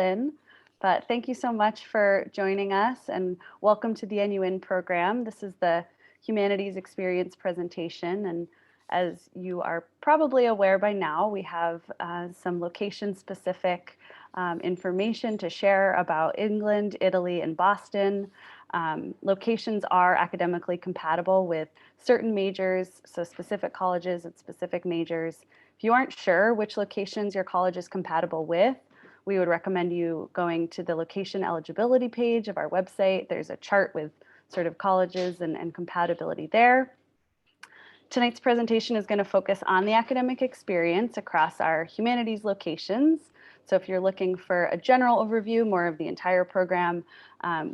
in, but thank you so much for joining us and welcome to the NUN program. This is the Humanities Experience presentation, and as you are probably aware by now, we have some location-specific information to share about England, Italy, and Boston. Locations are academically compatible with certain majors, so specific colleges and specific majors. If you aren't sure which locations your college is compatible with, we would recommend you going to the location eligibility page of our website. There's a chart with sort of colleges and compatibility there. Tonight's presentation is going to focus on the academic experience across our humanities locations. So if you're looking for a general overview, more of the entire program,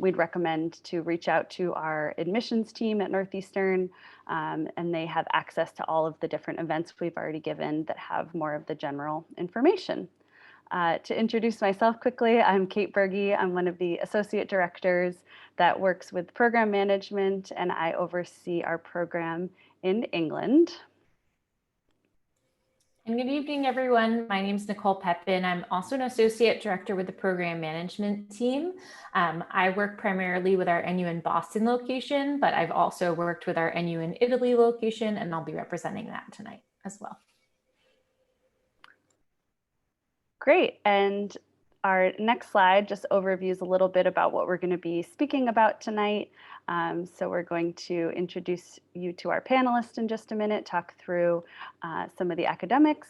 we'd recommend to reach out to our admissions team at Northeastern, and they have access to all of the different events we've already given that have more of the general information. To introduce myself quickly, I'm Kate Berge. I'm one of the associate directors that works with program management, and I oversee our program in England. And good evening, everyone. My name is Nicole Pepin. I'm also an associate director with the program management team. I work primarily with our NUN Boston location, but I've also worked with our NUN Italy location, and I'll be representing that tonight as well. Great, and our next slide just overviews a little bit about what we're going to be speaking about tonight. So we're going to introduce you to our panelists in just a minute, talk through some of the academics.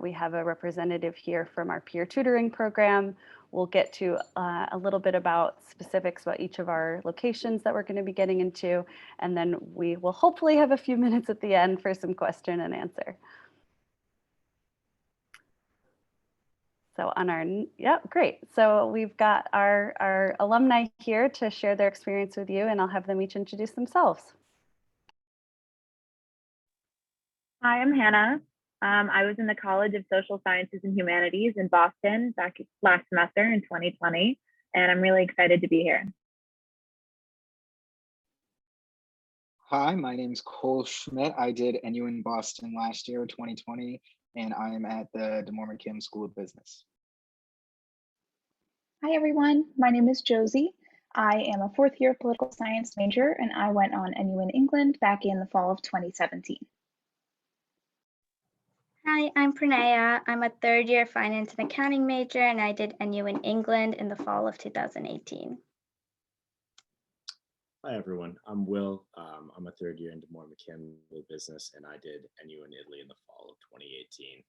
We have a representative here from our peer tutoring program. We'll get to a little bit about specifics about each of our locations that we're going to be getting into, and then we will hopefully have a few minutes at the end for some question and answer. So on our, great. So we've got our alumni here to share their experience with you, and I'll have them each introduce themselves. Hi, I'm Hannah. I was in the College of Social Sciences and Humanities in Boston back last semester in 2020, and I'm really excited to be here. Hi, my name's Cole Schmidt. I did NUN Boston last year, 2020, and I am at the DeMoore McKim School of Business. Hi everyone, my name is Josie. I am a fourth year political science major and I went on NUN England back in the fall of 2017. Hi, I'm Pranaya. I'm a third year finance and accounting major and I did NUN England in the fall of 2018. Hi everyone, I'm Will. I'm a third year in DeMoore McKim Business and I did NUN Italy in the fall of 2018.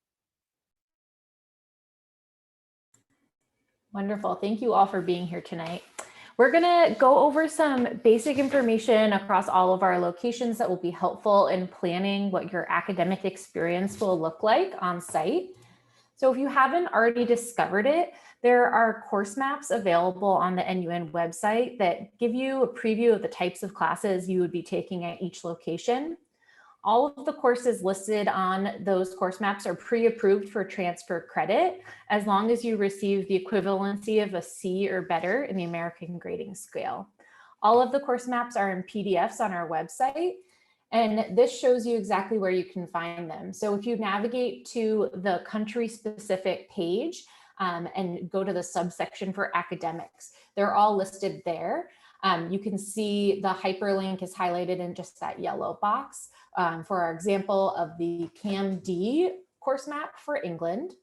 Wonderful. Thank you all for being here tonight. We're going to go over some basic information across all of our locations that will be helpful in planning what your academic experience will look like on site. So if you haven't already discovered it, there are course maps available on the NUN website that give you a preview of the types of classes you would be taking at each location. All of the courses listed on those course maps are pre-approved for transfer credit, as long as you receive the equivalency of a C or better in the American grading scale. All of the course maps are in PDFs on our website, and this shows you exactly where you can find them. So if you navigate to the country-specific page and go to the subsection for academics, they're all listed there. You can see the hyperlink is highlighted in just that yellow box for our example of the CAM-D course map for England.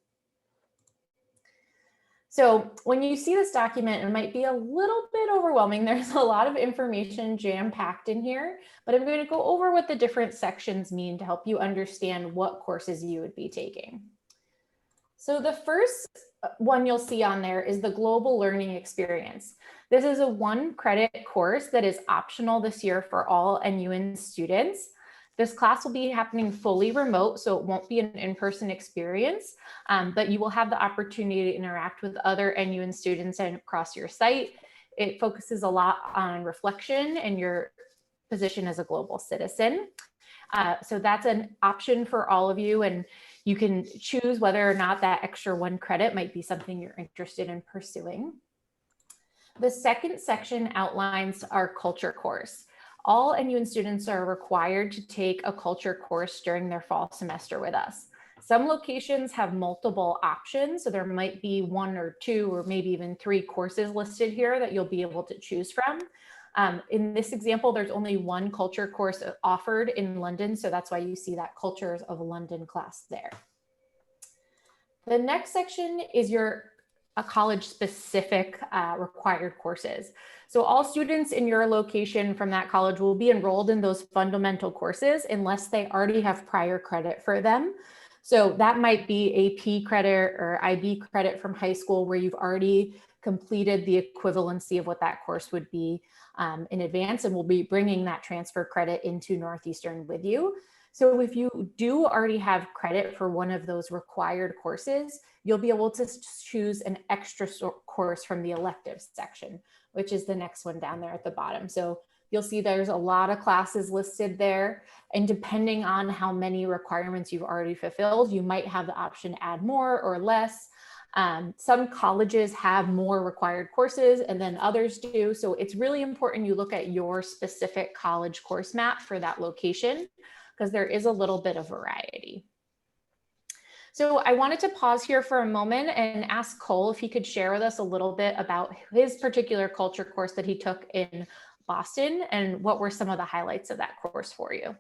So when you see this document, it might be a little bit overwhelming. There's a lot of information jam-packed in here, but I'm going to go over what the different sections mean to help you understand what courses you would be taking. So the first one you'll see on there is the Global Learning Experience. This is a 1 credit course that is optional this year for all NUN students. This class will be happening fully remote, so it won't be an in-person experience, but you will have the opportunity to interact with other NUN students and across your site. It focuses a lot on reflection and your position as a global citizen. So that's an option for all of you, and you can choose whether or not that extra 1 credit might be something you're interested in pursuing. The second section outlines our culture course. All NUN students are required to take a culture course during their fall semester with us. Some locations have multiple options, so there might be 1 or 2 or maybe even 3 courses listed here that you'll be able to choose from. In this example, there's only 1 culture course offered in London, so that's why you see that Cultures of London class there. The next section is your college-specific required courses. So all students in your location from that college will be enrolled in those fundamental courses unless they already have prior credit for them. So that might be AP credit or IB credit from high school where you've already completed the equivalency of what that course would be in advance, and we'll be bringing that transfer credit into Northeastern with you. So if you do already have credit for one of those required courses, you'll be able to choose an extra course from the electives section, which is the next one down there at the bottom. So you'll see there's a lot of classes listed there. And depending on how many requirements you've already fulfilled, you might have the option to add more or less. Some colleges have more required courses and then others do. So it's really important you look at your specific college course map for that location, because there is a little bit of variety. So I wanted to pause here for a moment and ask Cole if he could share with us a little bit about his particular culture course that he took in Boston and what were some of the highlights of that course for you?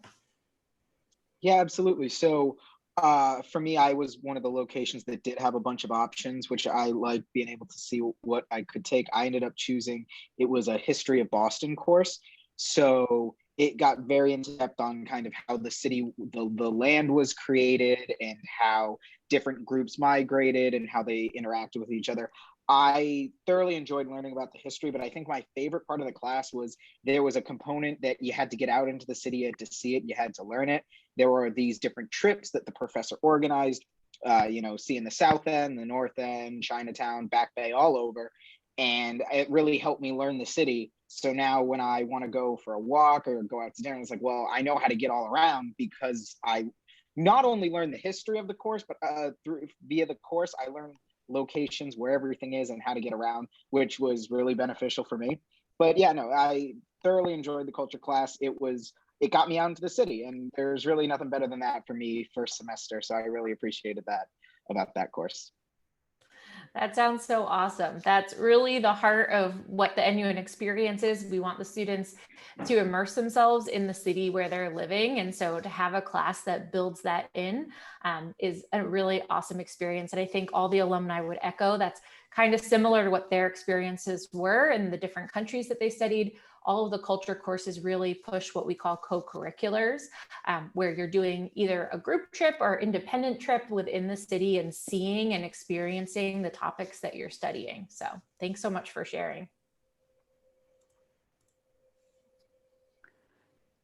Yeah, absolutely. So for me, I was one of the locations that did have a bunch of options, which I like being able to see what I could take. I ended up choosing, it was a history of Boston course. So it got very in depth on kind of how the city, the land was created and how different groups migrated and how they interacted with each other. I thoroughly enjoyed learning about the history, but I think my favorite part of the class was there was a component that you had to get out into the city, you had to see it, you had to learn it. There were these different trips that the professor organized, seeing the South End, the North End, Chinatown, Back Bay, all over. And it really helped me learn the city. So now when I want to go for a walk or go out to dinner, it's like, well, I know how to get all around because I not only learned the history of the course, but via the course, I learned locations where everything is and how to get around, which was really beneficial for me. But yeah, no, I thoroughly enjoyed the culture class. It got me out into the city, and there's really nothing better than that for me first semester. So I really appreciated that about that course. That sounds so awesome. That's really the heart of what the NUN experience is. We want the students to immerse themselves in the city where they're living. And so to have a class that builds that in is a really awesome experience. And I think all the alumni would echo that's kind of similar to what their experiences were in the different countries that they studied. All of the culture courses really push what we call co-curriculars, where you're doing either a group trip or independent trip within the city and seeing and experiencing the topics that you're studying. So thanks so much for sharing.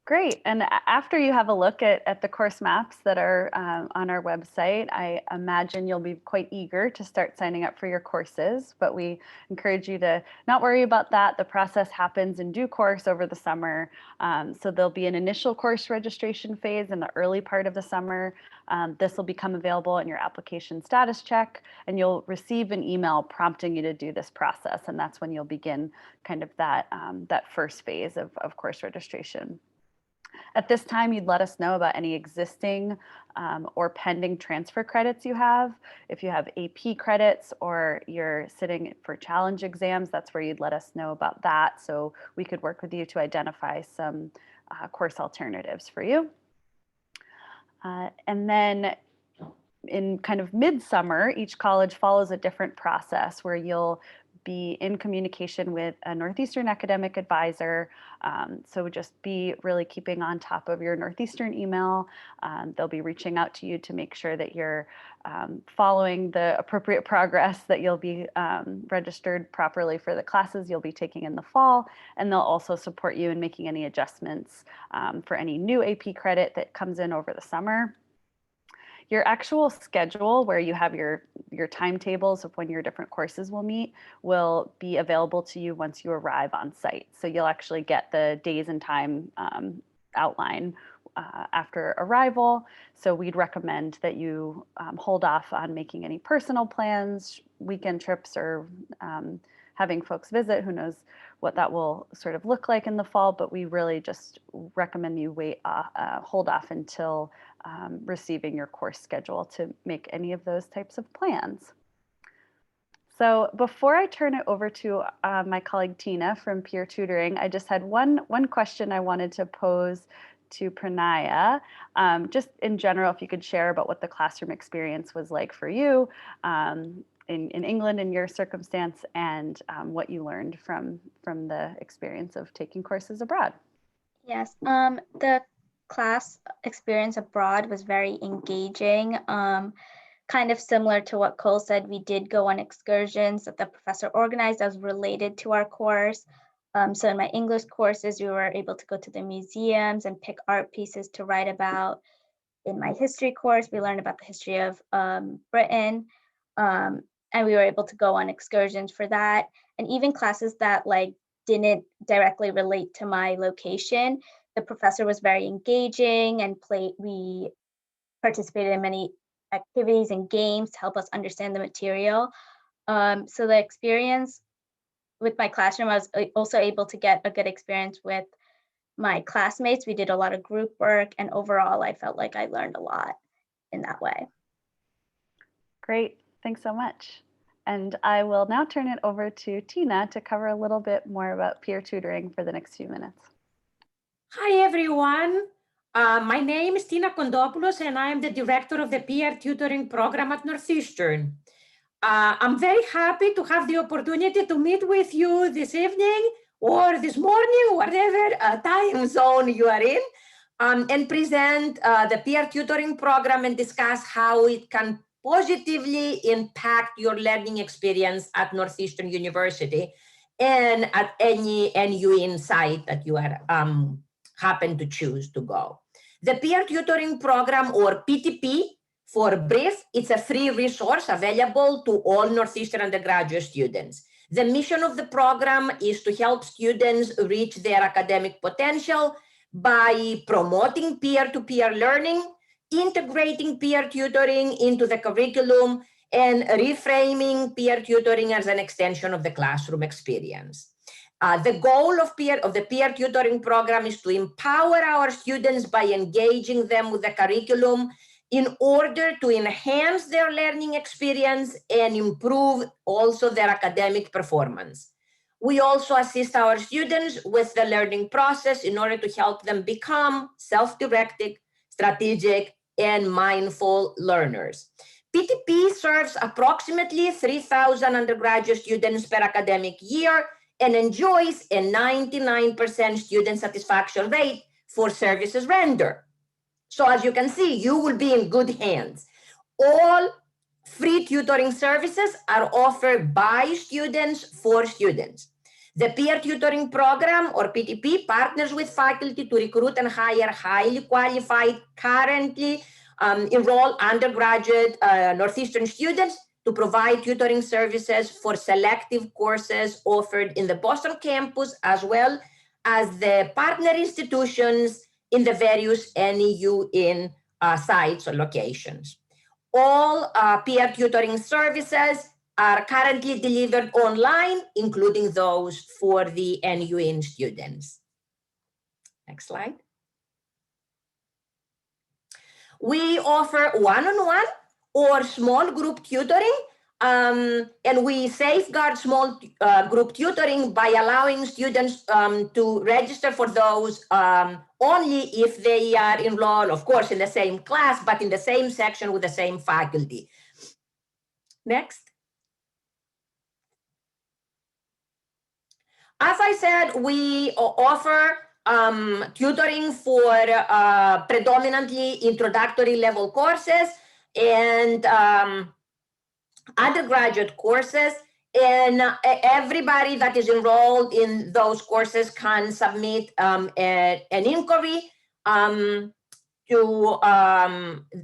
Great. And after you have a look at the course maps that are on our website, I imagine you'll be quite eager to start signing up for your courses, but we encourage you to not worry about that. The process happens in due course over the summer. So there'll be an initial course registration phase in the early part of the summer. This will become available in your application status check, and you'll receive an email prompting you to do this process. And that's when you'll begin kind of that first phase of course registration. At this time, you'd let us know about any existing or pending transfer credits you have. If you have AP credits or you're sitting for challenge exams, that's where you'd let us know about that. So we could work with you to identify some course alternatives for you. And then in kind of midsummer, each college follows a different process where you'll be in communication with a Northeastern academic advisor. So just be really keeping on top of your Northeastern email. They'll be reaching out to you to make sure that you're following the appropriate progress, that you'll be registered properly for the classes you'll be taking in the fall. And they'll also support you in making any adjustments for any new AP credit that comes in over the summer. Your actual schedule, where you have your timetables of when your different courses will meet, will be available to you once you arrive on site. So you'll actually get the days and time outline after arrival. So we'd recommend that you hold off on making any personal plans, weekend trips, or having folks visit. Who knows what that will sort of look like in the fall, but we really just recommend you hold off until receiving your course schedule to make any of those types of plans. So before I turn it over to my colleague Tina from Peer Tutoring, I just had one question I wanted to pose to Pranaya. Just in general, if you could share about what the classroom experience was like for you in England in your circumstance, and what you learned from the experience of taking courses abroad. Yes, the class experience abroad was very engaging. Kind of similar to what Cole said, we did go on excursions that the professor organized as related to our course. So in my English courses, we were able to go to the museums and pick art pieces to write about. In my history course, we learned about the history of Britain, and we were able to go on excursions for that. And even classes that like didn't directly relate to my location, the professor was very engaging and we participated in many activities and games to help us understand the material. So the experience with my classroom, I was also able to get a good experience with my classmates. We did a lot of group work, and overall, I felt like I learned a lot in that way. Great, thanks so much. And I will now turn it over to Tina to cover a little bit more about peer tutoring for the next few minutes. Hi, everyone. My name is Tina Kondopoulos, and I am the director of the peer tutoring program at Northeastern. I'm very happy to have the opportunity to meet with you this evening or this morning, whatever time zone you are in, and present the peer tutoring program and discuss how it can positively impact your learning experience at Northeastern University and at any NUIN site that you are happen to choose to go. The peer tutoring program, or PTP for brief, it's a free resource available to all Northeastern undergraduate students. The mission of the program is to help students reach their academic potential by promoting peer-to-peer learning, integrating peer tutoring into the curriculum, and reframing peer tutoring as an extension of the classroom experience. The goal of the peer tutoring program is to empower our students by engaging them with the curriculum in order to enhance their learning experience and improve also their academic performance. We also assist our students with the learning process in order to help them become self-directed, strategic, and mindful learners. PTP serves approximately 3,000 undergraduate students per academic year and enjoys a 99% student satisfaction rate for services rendered. So as you can see, you will be in good hands. All free tutoring services are offered by students for students. The peer tutoring program, or PTP, partners with faculty to recruit and hire highly qualified, currently enrolled undergraduate Northeastern students to provide tutoring services for selective courses offered in the Boston campus, as well as the partner institutions in the various NEUIN sites or locations. All peer tutoring services are currently delivered online, including those for the NUIN students. Next slide. We offer one-on-one or small group tutoring, and we safeguard small group tutoring by allowing students to register for those only if they are enrolled, of course, in the same class, but in the same section with the same faculty. Next. As I said, we offer tutoring for predominantly introductory level courses and undergraduate courses, and everybody that is enrolled in those courses can submit an inquiry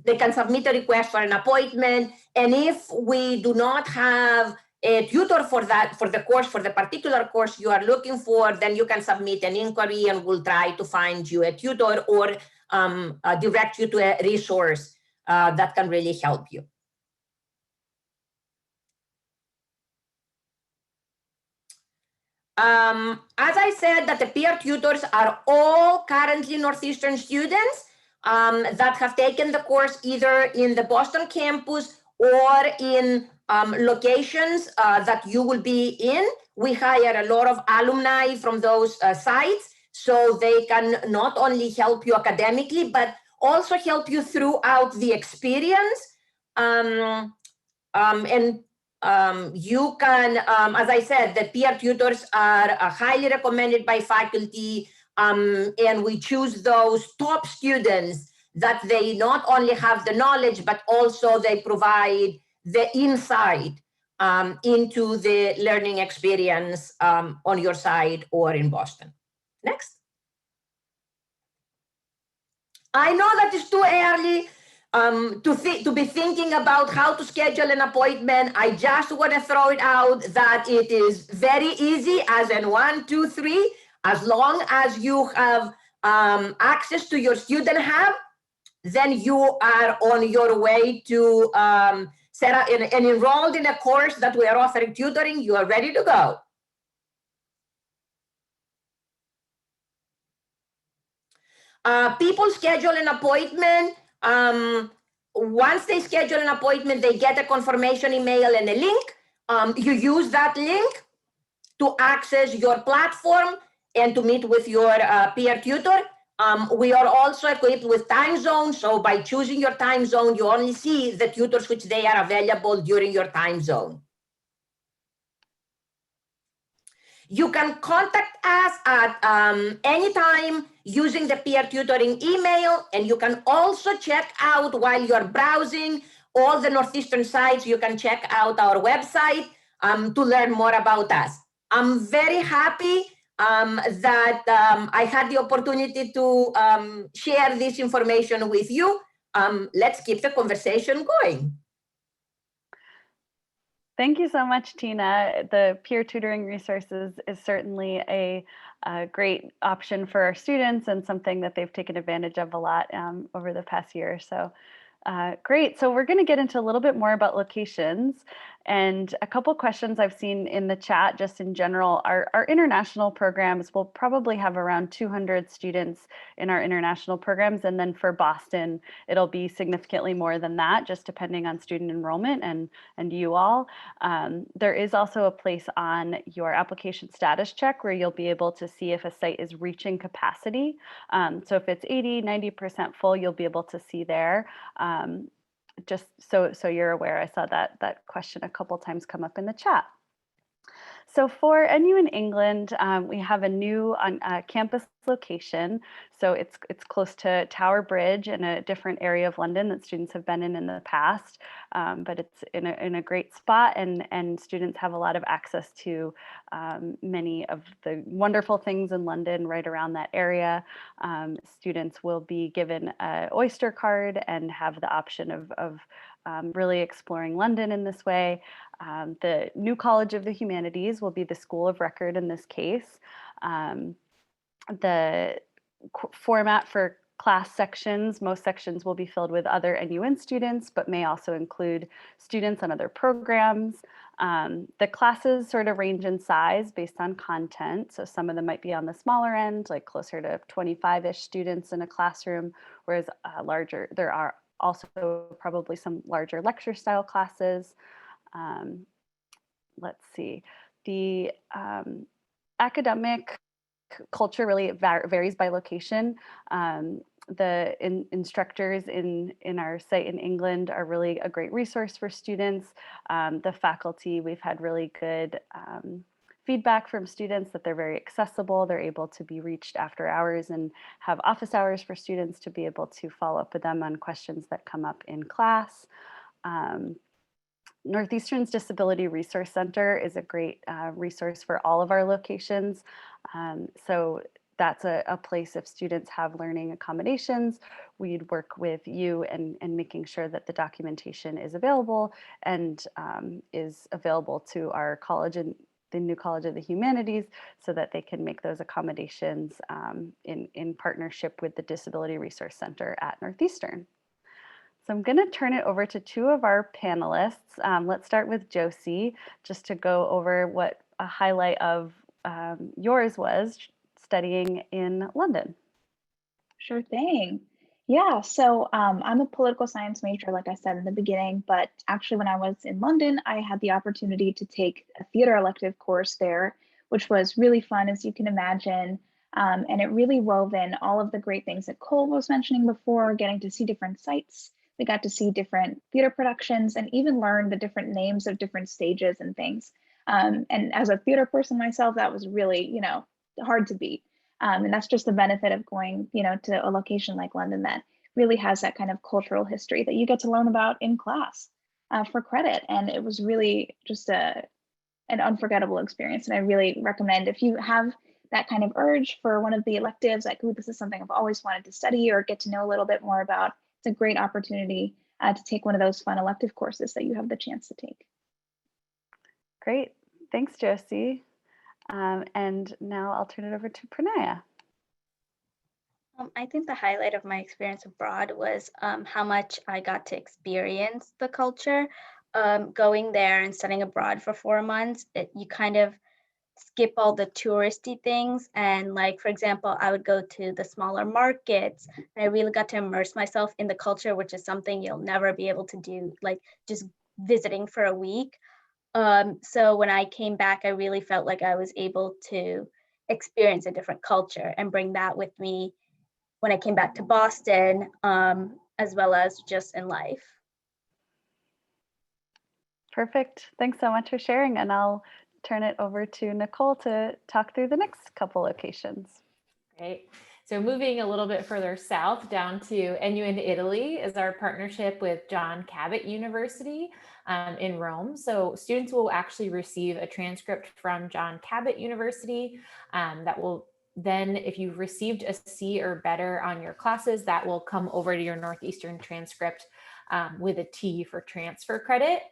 they can submit a request for an appointment, and if we do not have a tutor for the course, for the particular course you are looking for, then you can submit an inquiry and we'll try to find you a tutor, or direct you to a resource that can really help you. As I said, that the peer tutors are all currently Northeastern students that have taken the course either in the Boston campus or in locations that you will be in. We hire a lot of alumni from those sites, so they can not only help you academically, but also help you throughout the experience. You can, as I said, the peer tutors are highly recommended by faculty, and we choose those top students that they not only have the knowledge, but also they provide the insight into the learning experience on your side or in Boston. Next. I know that it's too early to be thinking about how to schedule an appointment. I just want to throw it out that it is very easy, as in 1, 2, 3, as long as you have access to your student hub, then you are on your way to set up and enrolled in a course that we are offering tutoring. You are ready to go. People schedule an appointment. Once they schedule an appointment, they get a confirmation email and a link. You use that link to access your platform and to meet with your peer tutor. We are also equipped with time zones. So by choosing your time zone, you only see the tutors which they are available during your time zone. You can contact us at any time using the peer tutoring email, and you can also check out while you're browsing all the Northeastern sites. You can check out our website to learn more about us. I'm very happy that I had the opportunity to share this information with you. Let's keep the conversation going. Thank you so much, Tina. The peer tutoring resources is certainly a great option for our students and something that they've taken advantage of a lot over the past year. So great. So we're going to get into a little bit more about locations, and a couple questions I've seen in the chat just in general. Our international programs will probably have around 200 students in our international programs. And then for Boston, it'll be significantly more than that, just depending on student enrollment and you all. There is also a place on your application status check where you'll be able to see if a site is reaching capacity. So if it's 80, 90% full, you'll be able to see there. Just so you're aware, I saw that question a couple times come up in the chat. So for NU in England, we have a new campus location. So it's close to Tower Bridge in a different area of London that students have been in the past, but it's in a great spot, and students have a lot of access to many of the wonderful things in London right around that area. Students will be given an Oyster card and have the option of really exploring London in this way. The new College of the Humanities will be the school of record in this case. The format for class sections, most sections will be filled with other NUN students, but may also include students on other programs. The classes sort of range in size based on content. So some of them might be on the smaller end, like closer to 25-ish students in a classroom, whereas there are also probably some larger lecture style classes. Let's see, the academic culture really varies by location. The instructors in our site in England are really a great resource for students. The faculty, we've had really good feedback from students that they're very accessible. They're able to be reached after hours and have office hours for students to be able to follow up with them on questions that come up in class. Northeastern's Disability Resource Center is a great resource for all of our locations. So that's a place if students have learning accommodations, we'd work with you and making sure that the documentation is available and is available to our college and the new College of the Humanities so that they can make those accommodations in partnership with the Disability Resource Center at Northeastern. So I'm going to turn it over to two of our panelists. Let's start with Josie, just to go over what a highlight of yours was studying in London. Sure thing. Yeah, so I'm a political science major, like I said in the beginning, but actually when I was in London, I had the opportunity to take a theater elective course there, which was really fun, as you can imagine. And it really wove in all of the great things that Cole was mentioning before, getting to see different sites. We got to see different theater productions and even learn the different names of different stages and things. And as a theater person myself, that was really, hard to beat. And that's just the benefit of going, to a location like London that really has that kind of cultural history that you get to learn about in class for credit. And it was really just an unforgettable experience. And I really recommend, if you have that kind of urge for one of the electives, like, ooh, this is something I've always wanted to study or get to know a little bit more about, it's a great opportunity to take one of those fun elective courses that you have the chance to take. Great. Thanks, Josie. And now I'll turn it over to Pranaya. I think the highlight of my experience abroad was how much I got to experience the culture. Going there and studying abroad for 4 months, you kind of skip all the touristy things. And like, for example, I would go to the smaller markets and I really got to immerse myself in the culture, which is something you'll never be able to do, like just visiting for a week. So when I came back, I really felt like I was able to experience a different culture and bring that with me when I came back to Boston, as well as just in life. Perfect. Thanks so much for sharing. And I'll turn it over to Nicole to talk through the next couple locations. Great. So moving a little bit further south down to NU in Italy is our partnership with John Cabot University in Rome. So students will actually receive a transcript from John Cabot University that will then, if you've received a C or better on your classes, that will come over to your Northeastern transcript with a T for transfer credit.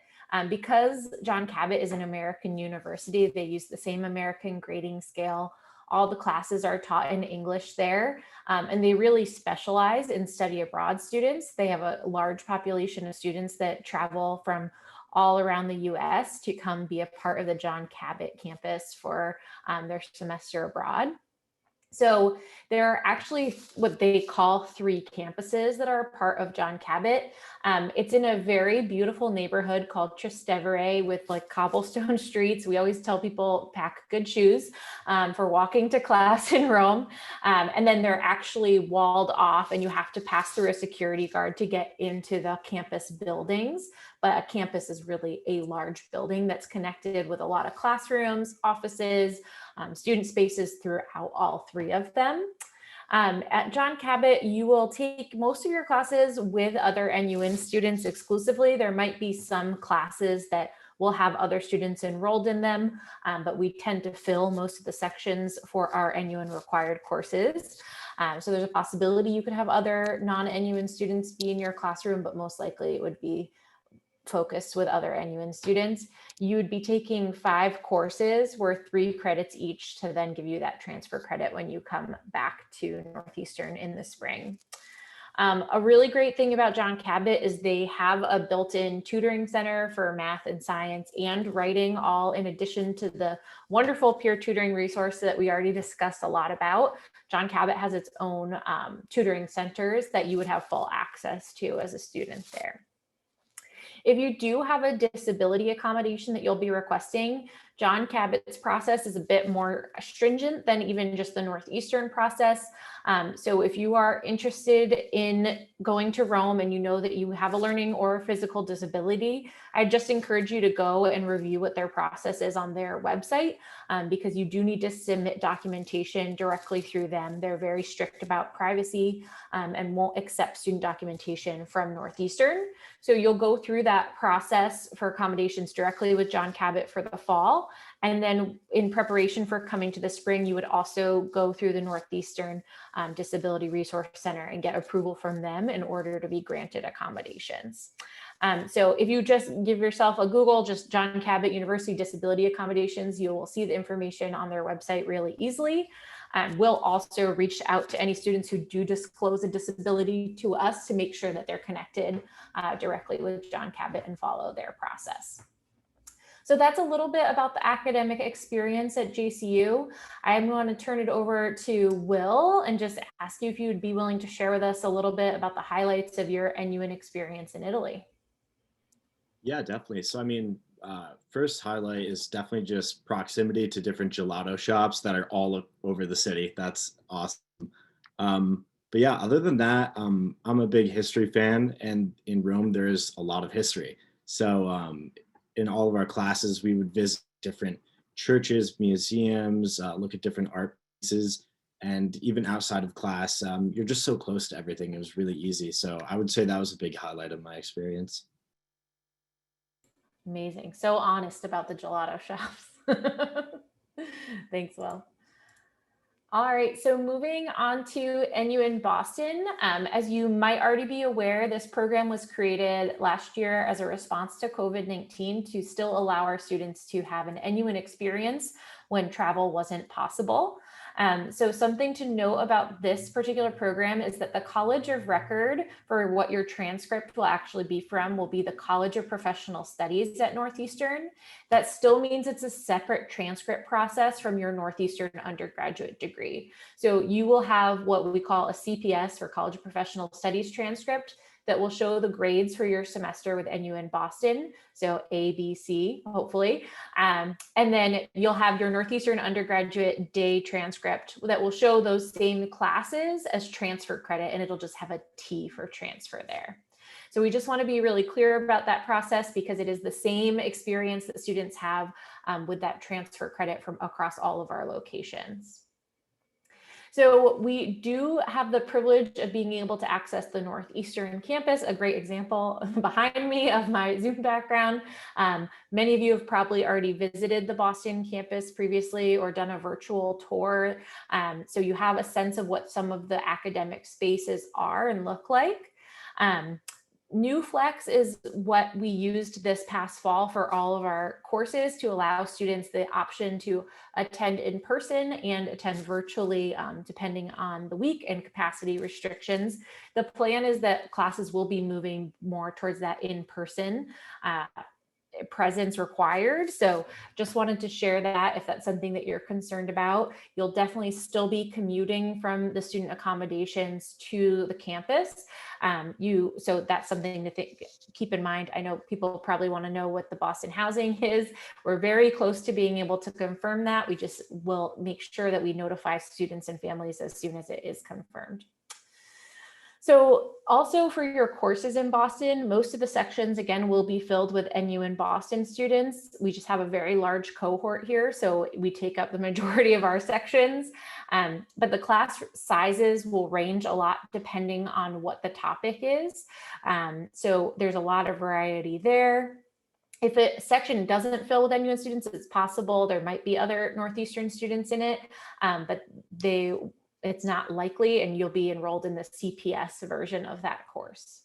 Because John Cabot is an American university, they use the same American grading scale. All the classes are taught in English there, and they really specialize in study abroad students. They have a large population of students that travel from all around the US to come be a part of the John Cabot campus for their semester abroad. So there are actually what they call 3 campuses that are part of John Cabot. It's in a very beautiful neighborhood called Trastevere with like cobblestone streets. We always tell people pack good shoes for walking to class in Rome. And then they're actually walled off and you have to pass through a security guard to get into the campus buildings. But a campus is really a large building that's connected with a lot of classrooms, offices, student spaces throughout all 3 of them. At John Cabot, you will take most of your classes with other NUN students exclusively. There might be some classes that will have other students enrolled in them, but we tend to fill most of the sections for our NUN required courses. So there's a possibility you could have other non-NUN students be in your classroom, but most likely it would be focused with other NUN students. You would be taking 5 courses worth 3 credits each to then give you that transfer credit when you come back to Northeastern in the spring. A really great thing about John Cabot is they have a built-in tutoring center for math and science and writing, all in addition to the wonderful peer tutoring resource that we already discussed a lot about. John Cabot has its own tutoring centers that you would have full access to as a student there. If you do have a disability accommodation that you'll be requesting, John Cabot's process is a bit more stringent than even just the Northeastern process. So if you are interested in going to Rome and you know that you have a learning or physical disability, I just encourage you to go and review what their process is on their website, because you do need to submit documentation directly through them. They're very strict about privacy and won't accept student documentation from Northeastern. So you'll go through that process for accommodations directly with John Cabot for the fall. And then in preparation for coming to the spring, you would also go through the Northeastern Disability Resource Center and get approval from them in order to be granted accommodations. So if you just give yourself a Google, just John Cabot University Disability Accommodations, you will see the information on their website really easily. We'll also reach out to any students who do disclose a disability to us to make sure that they're connected directly with John Cabot and follow their process. So that's a little bit about the academic experience at JCU. I'm going to turn it over to Will and just ask you if you would be willing to share with us a little bit about the highlights of your NUN experience in Italy. Yeah, definitely. So, I mean, first highlight is definitely just proximity to different gelato shops that are all over the city. That's awesome. But yeah, other than that, I'm a big history fan, and in Rome, there's a lot of history. So in all of our classes, we would visit different churches, museums, look at different art pieces, and even outside of class, you're just so close to everything. It was really easy. So I would say that was a big highlight of my experience. Amazing. So honest about the gelato shops. Thanks, Will. All right, so moving on to NUN Boston. As you might already be aware, this program was created last year as a response to COVID-19 to still allow our students to have an NUN experience when travel wasn't possible. So something to know about this particular program is that the College of Record for what your transcript will actually be from will be the College of Professional Studies at Northeastern. That still means it's a separate transcript process from your Northeastern undergraduate degree. So you will have what we call a CPS, or College of Professional Studies transcript, that will show the grades for your semester with NUN Boston. So A, B, C, hopefully. And then you'll have your Northeastern undergraduate day transcript that will show those same classes as transfer credit, and it'll just have a T for transfer there. So we just want to be really clear about that process because it is the same experience that students have with that transfer credit from across all of our locations. So we do have the privilege of being able to access the Northeastern campus, a great example behind me of my Zoom background. Many of you have probably already visited the Boston campus previously or done a virtual tour. So you have a sense of what some of the academic spaces are and look like. New Flex is what we used this past fall for all of our courses to allow students the option to attend in person and attend virtually, depending on the week and capacity restrictions. The plan is that classes will be moving more towards that in-person presence required. So just wanted to share that if that's something that you're concerned about. You'll definitely still be commuting from the student accommodations to the campus. So that's something to keep in mind. I know people probably want to know what the Boston housing is. We're very close to being able to confirm that. We just will make sure that we notify students and families as soon as it is confirmed. So also for your courses in Boston, most of the sections, again, will be filled with NUN Boston students. We just have a very large cohort here, so we take up the majority of our sections. But the class sizes will range a lot depending on what the topic is. So there's a lot of variety there. If a section doesn't fill with NUN students, it's possible there might be other Northeastern students in it, but it's not likely, and you'll be enrolled in the CPS version of that course.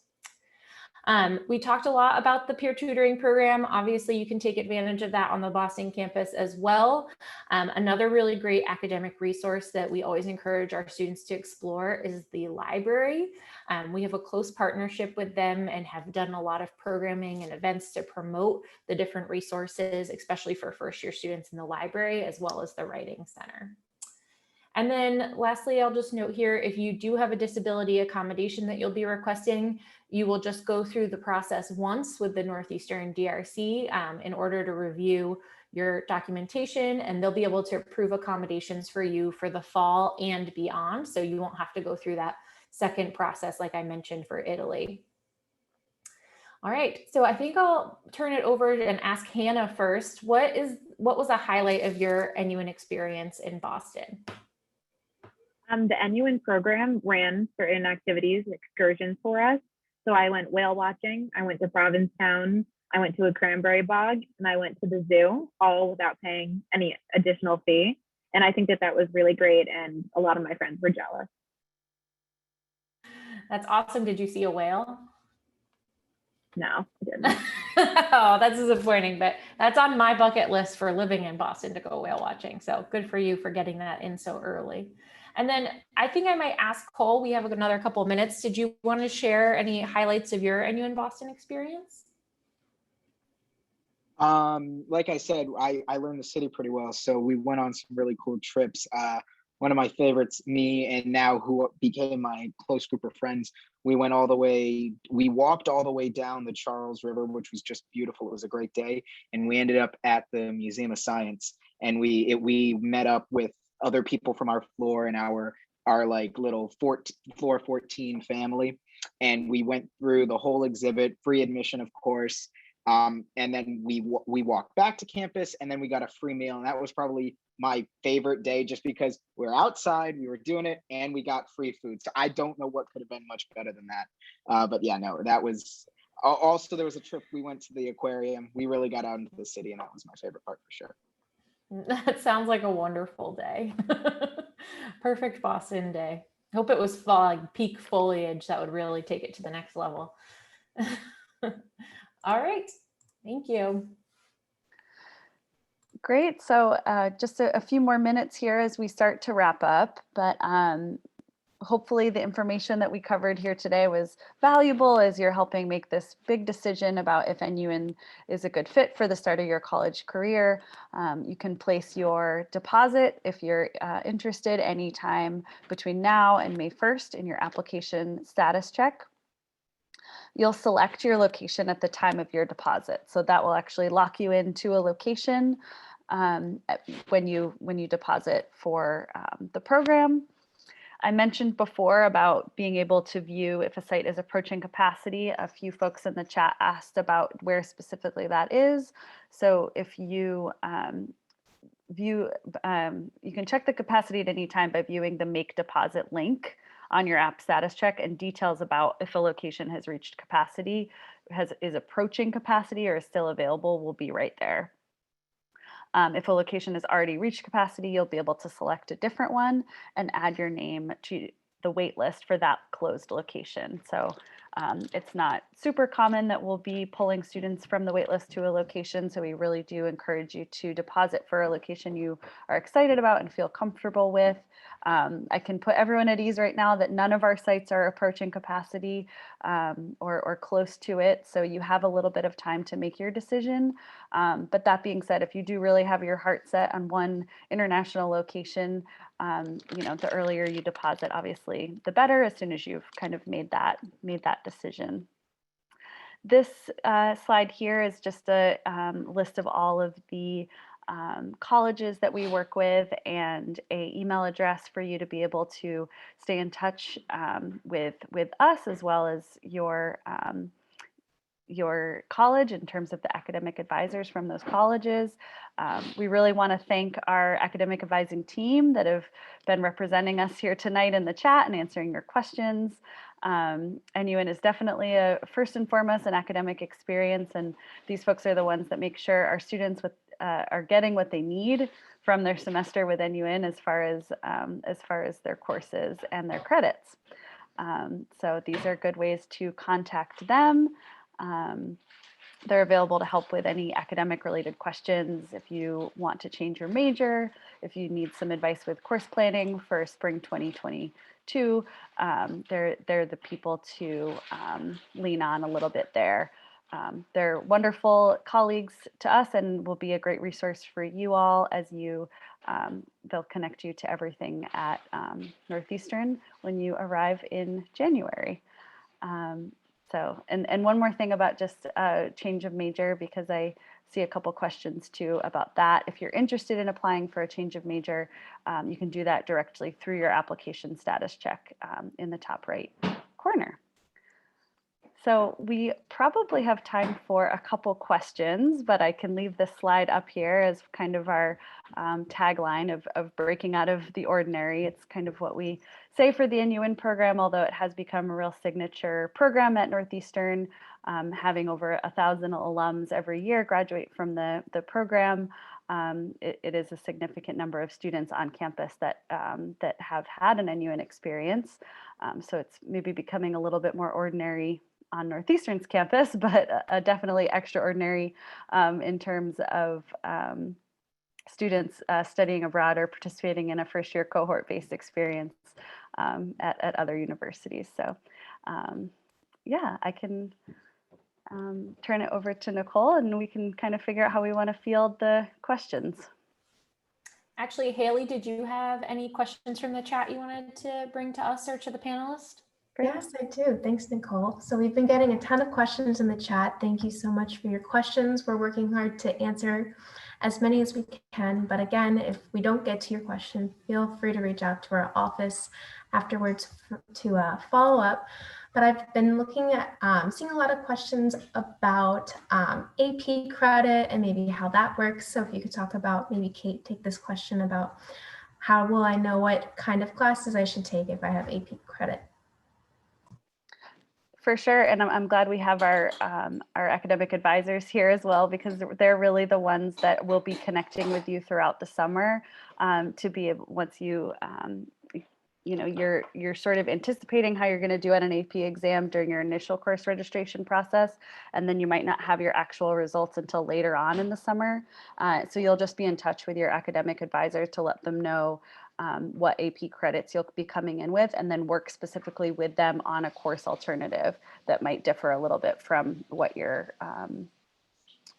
We talked a lot about the peer tutoring program. Obviously, you can take advantage of that on the Boston campus as well. Another really great academic resource that we always encourage our students to explore is the library. We have a close partnership with them and have done a lot of programming and events to promote the different resources, especially for first-year students in the library, as well as the Writing Center. And then lastly, I'll just note here, if you do have a disability accommodation that you'll be requesting, you will just go through the process once with the Northeastern DRC in order to review your documentation, and they'll be able to approve accommodations for you for the fall and beyond. So you won't have to go through that second process like I mentioned for Italy. All right, so I think I'll turn it over and ask Hannah first. What was a highlight of your NUN experience in Boston? The NUN program ran certain activities, excursions for us. So I went whale watching, I went to Provincetown, I went to a cranberry bog, and I went to the zoo, all without paying any additional fee. And I think that was really great, and a lot of my friends were jealous. That's awesome. Did you see a whale? No, I didn't. Oh, that's disappointing, but that's on my bucket list for living in Boston to go whale watching. So good for you for getting that in so early. And then I think I might ask Cole, we have another couple of minutes. Did you want to share any highlights of your NUN Boston experience? Like I said, I learned the city pretty well, so we went on some really cool trips. One of my favorites, me and now who became my close group of friends, we walked all the way down the Charles River, which was just beautiful. It was a great day, and we ended up at the Museum of Science, and we met up with other people from our floor and our like little floor 14 family, and we went through the whole exhibit, free admission, of course. And then we walked back to campus, and then we got a free meal, and that was probably my favorite day, just because we're outside, we were doing it, and we got free food. So I don't know what could have been much better than that. But yeah, no, that was also, there was a trip, we went to the aquarium. We really got out into the city, and that was my favorite part for sure. That sounds like a wonderful day. Perfect Boston day. Hope it was like peak foliage that would really take it to the next level. All right, thank you. Great. So just a few more minutes here as we start to wrap up, but hopefully the information that we covered here today was valuable as you're helping make this big decision about if NUN is a good fit for the start of your college career. You can place your deposit if you're interested anytime between now and May 1st in your application status check. You'll select your location at the time of your deposit. So that will actually lock you into a location when you deposit for the program. I mentioned before about being able to view if a site is approaching capacity. A few folks in the chat asked about where specifically that is. So if you you can check the capacity at any time by viewing the Make Deposit link on your app status check, and details about if a location has reached capacity, is approaching capacity, or is still available will be right there. If a location has already reached capacity, you'll be able to select a different one and add your name to the wait list for that closed location. So it's not super common that we'll be pulling students from the waitlist to a location. So we really do encourage you to deposit for a location you are excited about and feel comfortable with. I can put everyone at ease right now that none of our sites are approaching capacity or close to it. So you have a little bit of time to make your decision. But that being said, if you do really have your heart set on one international location, the earlier you deposit, obviously, the better, as soon as you've kind of made that decision. This slide here is just a list of all of the colleges that we work with and an email address for you to be able to stay in touch with us, as well as your college in terms of the academic advisors from those colleges. We really want to thank our academic advising team that have been representing us here tonight in the chat and answering your questions. NUN is definitely first and foremost an academic experience, and these folks are the ones that make sure our students are getting what they need from their semester with NUN as far as their courses and their credits. So these are good ways to contact them. They're available to help with any academic related questions. If you want to change your major, if you need some advice with course planning for spring 2022, they're the people to lean on a little bit there. They're wonderful colleagues to us and will be a great resource for you all as they'll connect you to everything at Northeastern when you arrive in January. So, and one more thing about just a change of major, because I see a couple questions too about that. If you're interested in applying for a change of major, you can do that directly through your application status check in the top right corner. So we probably have time for a couple questions, but I can leave this slide up here as kind of our tagline of breaking out of the ordinary. It's kind of what we say for the NUN program, although it has become a real signature program at Northeastern, having over 1,000 alums every year graduate from the program. It is a significant number of students on campus that have had an NUN experience. So it's maybe becoming a little bit more ordinary Northeastern's campus, but definitely extraordinary in terms of students studying abroad or participating in a first-year cohort-based experience at other universities. So yeah, I can turn it over to Nicole and we can kind of figure out how we want to field the questions. Actually, Haley, did you have any questions from the chat you wanted to bring to us or to the panelists? Great. Yes, I do. Thanks, Nicole. So we've been getting a ton of questions in the chat. Thank you so much for your questions. We're working hard to answer as many as we can. But again, if we don't get to your question, feel free to reach out to our office afterwards to follow up. But I've been looking at seeing a lot of questions about AP credit and maybe how that works. So if you could talk about, maybe Kate, take this question about how will I know what kind of classes I should take if I have AP credit? For sure, and I'm glad we have our academic advisors here as well, because they're really the ones that will be connecting with you throughout the summer to be able, once you you know, you're sort of anticipating how you're going to do at an AP exam during your initial course registration process, and then you might not have your actual results until later on in the summer. So you'll just be in touch with your academic advisor to let them know what AP credits you'll be coming in with, and then work specifically with them on a course alternative that might differ a little bit from what your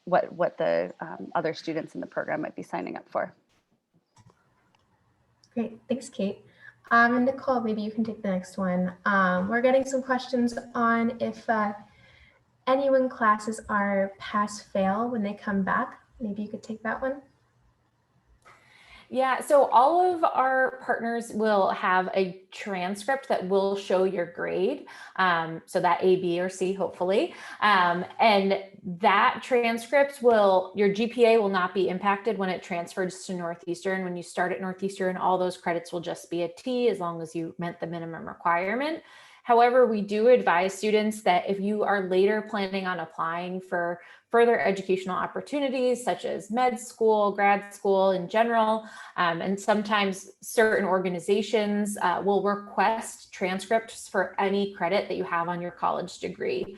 what the other students in the program might be signing up for. Great, thanks, Kate. And Nicole, maybe you can take the next one. We're getting some questions on if NUN classes are pass-fail when they come back. Maybe you could take that one. Yeah, so all of our partners will have a transcript that will show your grade. So that A, B, or C, hopefully. And that transcript your GPA will not be impacted when it transfers to Northeastern. When you start at Northeastern, all those credits will just be a T as long as you met the minimum requirement. However, we do advise students that if you are later planning on applying for further educational opportunities, such as med school, grad school in general, and sometimes certain organizations will request transcripts for any credit that you have on your college degree.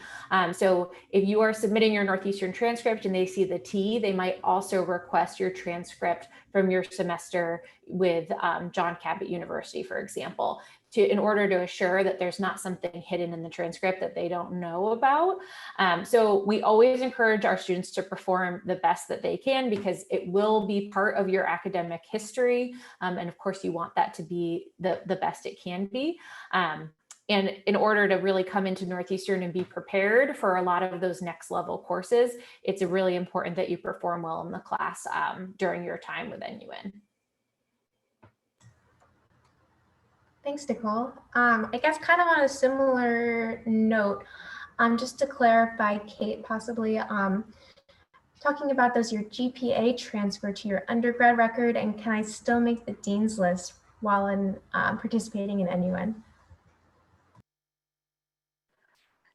So if you are submitting your Northeastern transcript and they see the T, they might also request your transcript from your semester with John Cabot University, for example, in order to assure that there's not something hidden in the transcript that they don't know about. So we always encourage our students to perform the best that they can, because it will be part of your academic history. And of course, you want that to be the best it can be. And in order to really come into Northeastern and be prepared for a lot of those next level courses, it's really important that you perform well in the class during your time with NUN. Thanks, Nicole. I guess kind of on a similar note, just to clarify, Kate, possibly talking about, does your GPA transfer to your undergrad record, and can I still make the Dean's List while in participating in NUN?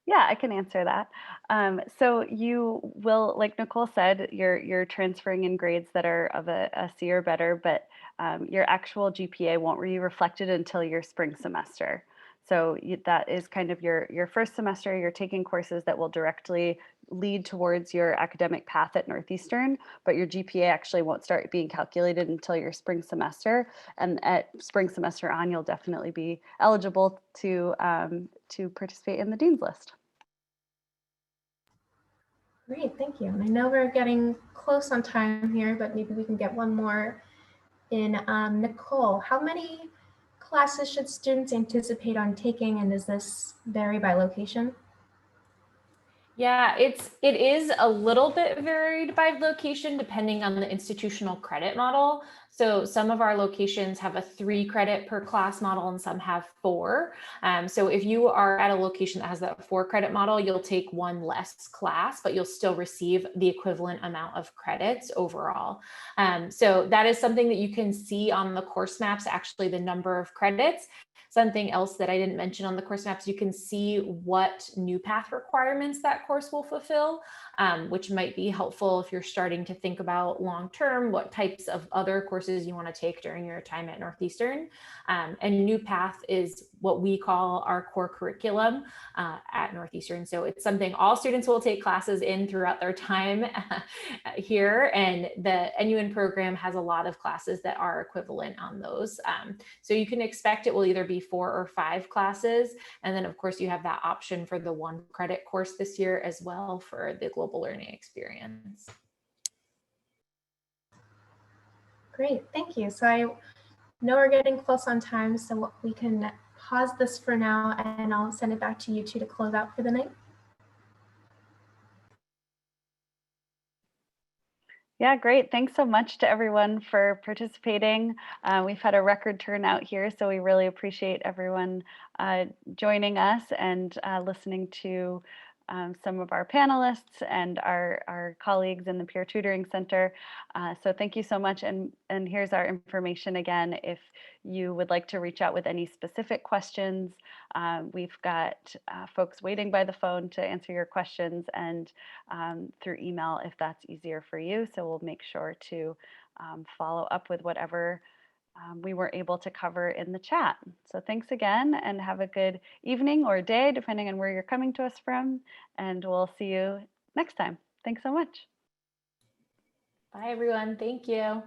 Yeah, I can answer that. So you will, like Nicole said, you're transferring in grades that are of a C or better, but your actual GPA won't be reflected until your spring semester. So that is kind of your first semester. You're taking courses that will directly lead towards your academic path at Northeastern, but your GPA actually won't start being calculated until your spring semester. And at spring semester on, you'll definitely be eligible to participate in the Dean's List. Great, thank you. And I know we're getting close on time here, but maybe we can get one more in. Nicole, how many classes should students anticipate on taking, and does this vary by location? Yeah, it is a little bit varied by location depending on the institutional credit model. So some of our locations have a 3 credit per class model and some have 4. So if you are at a location that has that 4 credit model, you'll take 1 less class, but you'll still receive the equivalent amount of credits overall. So that is something that you can see on the course maps, actually the number of credits. Something else that I didn't mention on the course maps, you can see what new path requirements that course will fulfill. which might be helpful if you're starting to think about long-term what types of other courses you want to take during your time at Northeastern. And New Path is what we call our core curriculum at Northeastern. So it's something all students will take classes in throughout their time here. And the NUN program has a lot of classes that are equivalent on those. So you can expect it will either be 4 or 5 classes. And then of course you have that option for the 1 credit course this year as well for the global learning experience. Great, thank you. So I know we're getting close on time, so we can pause this for now and I'll send it back to you two to close out for the night. Yeah, great. Thanks so much to everyone for participating. We've had a record turnout here, so we really appreciate everyone joining us and listening to some of our panelists and our colleagues in the Peer Tutoring Center. So thank you so much. And here's our information again. If you would like to reach out with any specific questions, we've got folks waiting by the phone to answer your questions, and through email if that's easier for you. So we'll make sure to follow up with whatever we were able to cover in the chat. So thanks again and have a good evening or day, depending on where you're coming to us from. And we'll see you next time. Thanks so much. Bye, everyone. Thank you.